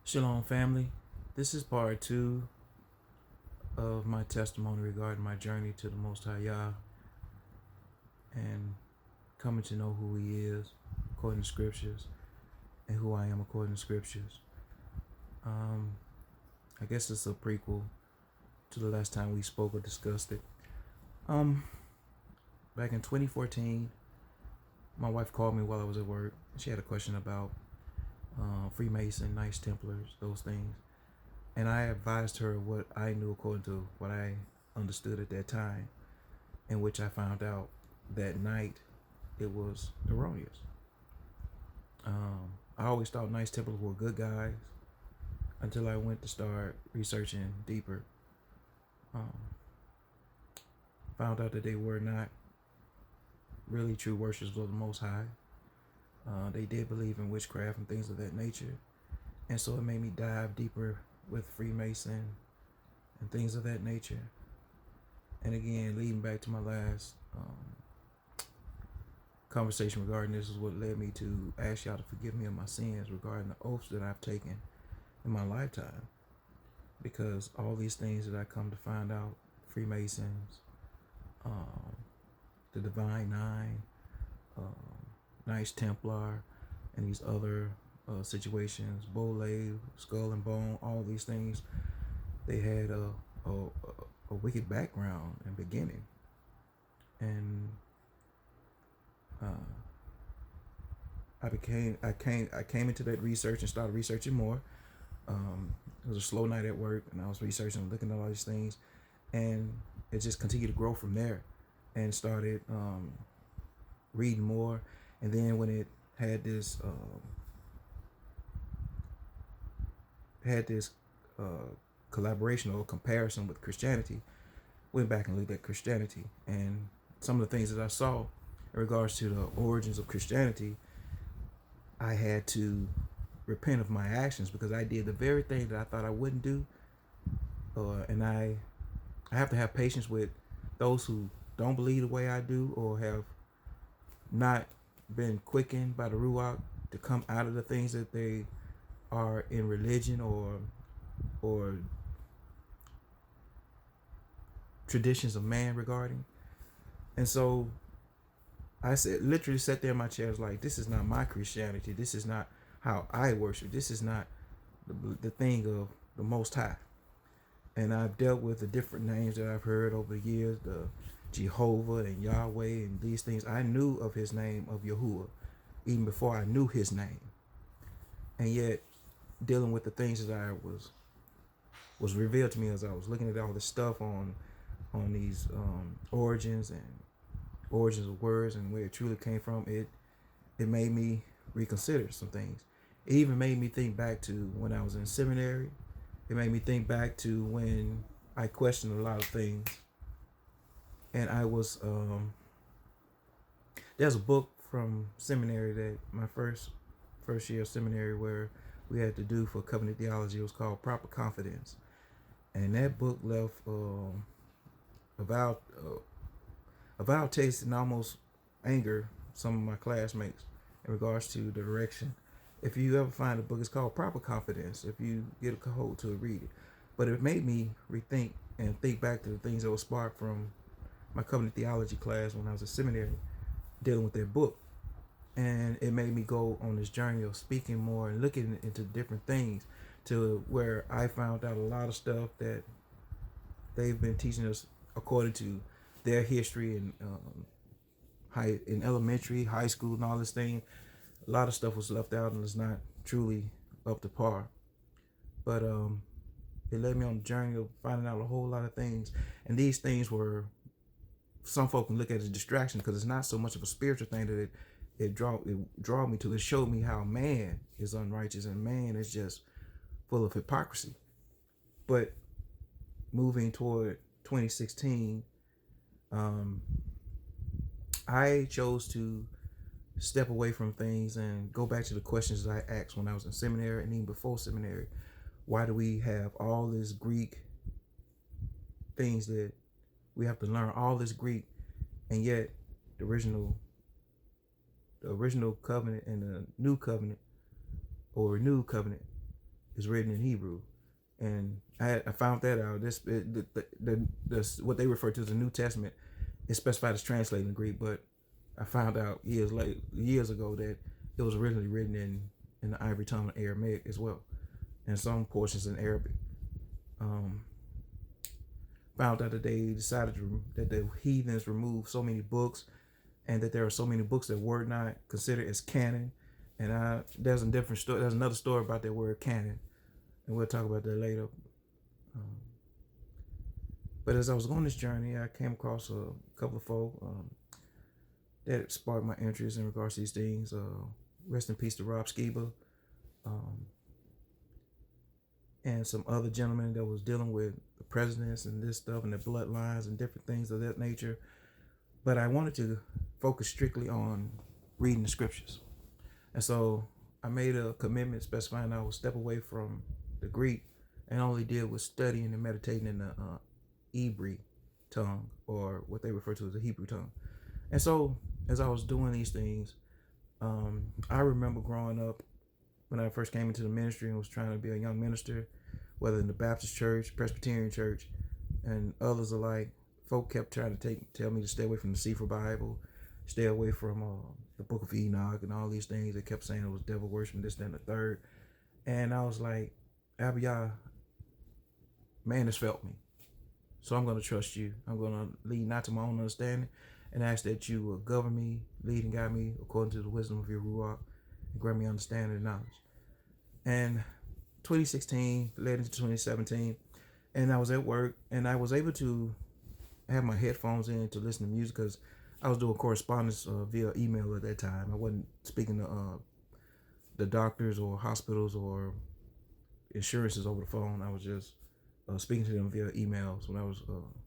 Shalom, family. This is part two of my testimony regarding my journey to the Most High Yah and coming to know who He is according to scriptures and who I am according to scriptures. I guess it's a prequel to the last time we spoke or discussed it. Back in 2014, my wife called me while I was at work. She had a question about Freemason, Knights Templars, those things. And I advised her what I knew according to what I understood at that time, in which I found out that night it was erroneous. I always thought Knights Templars were good guys until I went to start researching deeper. Found out that they were not really true worshippers of the Most High. They did believe in witchcraft and things of that nature. And so it made me dive deeper with Freemason and things of that nature. And again, leading back to my last conversation regarding this is what led me to ask y'all to forgive me of my sins regarding the oaths that I've taken in my lifetime. Because all these things that I come to find out, Freemasons, the Divine Nine, Knights Templar, and these other situations, Bolave, Skull and Bone, all these things, they had a wicked background and beginning. And I came into that research and started researching more. It was a slow night at work, and I was researching and looking at all these things, and it just continued to grow from there, and started reading more. And then when it had this collaboration or comparison with Christianity, went back and looked at Christianity, and some of the things that I saw in regards to the origins of Christianity, I had to repent of my actions because I did the very thing that I thought I wouldn't do. And I have to have patience with those who don't believe the way I do or have not been quickened by the Ruach to come out of the things that they are in religion or traditions of man regarding. And so I literally sat there in my chair, was like, this is not my Christianity. This is not how I worship. This is not the thing of the Most High. And I've dealt with the different names that I've heard over the years, the Jehovah and Yahweh and these things. I knew of his name of Yahuwah even before I knew his name. And yet, dealing with the things that I was revealed to me as I was looking at all this stuff on these origins of words and where it truly came from, it made me reconsider some things. It even made me think back to when I was in seminary. It made me think back to when I questioned a lot of things. And I was there's a book from seminary that my first year of seminary where we had to do for covenant theology. It was called Proper Confidence, and that book left a vile taste and almost anger some of my classmates in regards to the direction. If you ever find a book, it's called Proper Confidence. If you get a hold to read it, but it made me rethink and think back to the things that were sparked from my covenant theology class when I was at seminary, dealing with that book. And it made me go on this journey of speaking more and looking into different things, to where I found out a lot of stuff that they've been teaching us according to their history and in elementary, high school, and all this thing. A lot of stuff was left out and is not truly up to par. But it led me on the journey of finding out a whole lot of things. And these things were, some folk can look at it as a distraction because it's not so much of a spiritual thing that it draw me to. It showed me how man is unrighteous and man is just full of hypocrisy. But moving toward 2016, I chose to step away from things and go back to the questions that I asked when I was in seminary and even before seminary. Why do we have all this Greek things that we have to learn, all this Greek, and yet the original covenant and the new covenant or renewed covenant is written in Hebrew, and I found that out. What they refer to as the New Testament is specified as translated in Greek, but I found out years ago that it was originally written in the ivory tongue of Aramaic as well, and some portions in Arabic. Found out that they decided that the heathens removed so many books, and that there are so many books that were not considered as canon. And there's a different story. There's another story about that word canon, and we'll talk about that later. But as I was on this journey, I came across a couple of folk that sparked my interest in regards to these things. Rest in peace to Rob Skiba, and some other gentlemen that was dealing with the presidents and this stuff and the bloodlines and different things of that nature. But I wanted to focus strictly on reading the scriptures. And so I made a commitment specifying I would step away from the Greek and only deal with studying and meditating in the Hebrew tongue, or what they refer to as the Hebrew tongue. And so as I was doing these things, I remember growing up when I first came into the ministry and was trying to be a young minister, whether in the Baptist church, Presbyterian church, and others alike. Folk kept trying to tell me to stay away from the Sefer Bible, stay away from the Book of Enoch and all these things. They kept saying it was devil worship, this, that, and the third. And I was like, Abba Yah, man has felt me. So I'm going to trust you. I'm going to lead not to my own understanding, and ask that you will govern me, lead and guide me according to the wisdom of your Ruach, and grant me understanding and knowledge. And 2016 led into 2017, and I was at work, and I was able to have my headphones in to listen to music, because I was doing correspondence via email at that time. I wasn't speaking to the doctors or hospitals or insurances over the phone. I was just speaking to them via emails when I was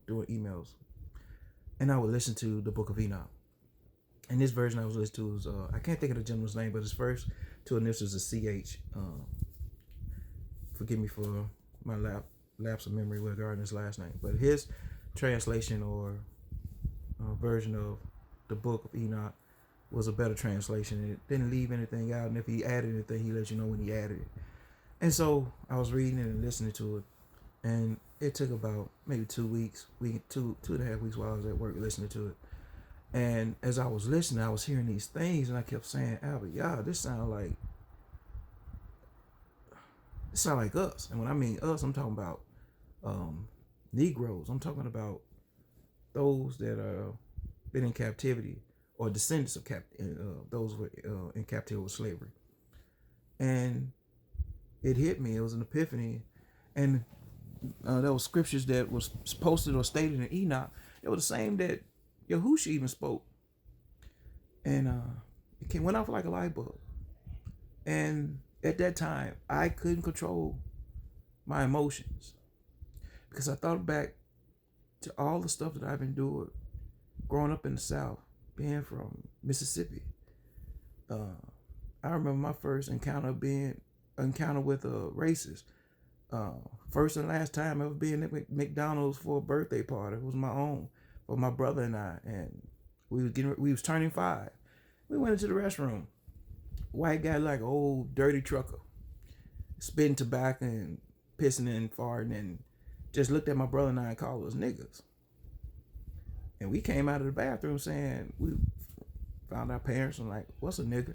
doing emails. And I would listen to the Book of Enoch. And this version I was listening to was, I can't think of the gentleman's name, but his first two initials is CH. Forgive me for my lapse of memory regarding his last name. But his translation or version of the Book of Enoch was a better translation. It didn't leave anything out, and if he added anything, he let you know when he added it. And so I was reading it and listening to it, and it took about maybe 2 weeks, two and a half weeks while I was at work listening to it. And as I was listening, I was hearing these things, and I kept saying, Abba Yah, this sound like us. And when I mean us, I'm talking about Negroes. I'm talking about those that are been in captivity, or descendants of those who were in captivity with slavery. And it hit me. It was an epiphany. And there were scriptures that was posted or stated in Enoch. It was the same that Yahushua even spoke. And it went off like a light bulb. And at that time, I couldn't control my emotions, because I thought back to all the stuff that I've endured growing up in the South, being from Mississippi. I remember my first encounter with a racist. First and last time ever being at McDonald's for a birthday party. It was my own, for my brother and I, and we was turning 5. We went into the restroom. White guy, like an old dirty trucker, spitting tobacco and pissing and farting, and just looked at my brother and I and called us niggas. And we came out of the bathroom saying, we found our parents and like, what's a nigga?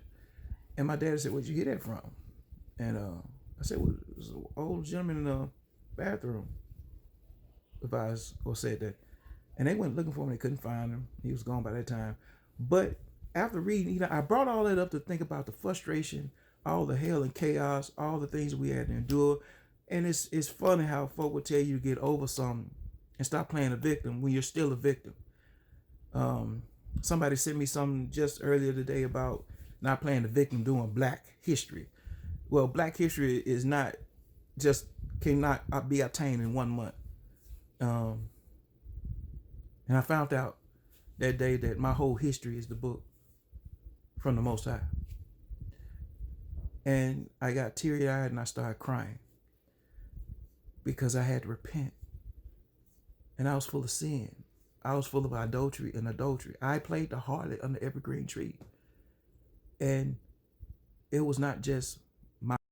And my dad said, where'd you get that from? And I said, well, it was an old gentleman in the bathroom advised or said that. And they went looking for him. They couldn't find him. He was gone by that time. But after reading, I brought all that up to think about the frustration, all the hell and chaos, all the things we had to endure. And it's funny how folk would tell you to get over something and stop playing a victim when you're still a victim. Somebody sent me something just earlier today about not playing the victim doing Black history. Well, Black history is not just, cannot be obtained in 1 month. And I found out that day that my whole history is the book from the Most High. And I got teary-eyed and I started crying, because I had to repent. And I was full of sin. I was full of adultery. I played the harlot under every green tree. And it was not just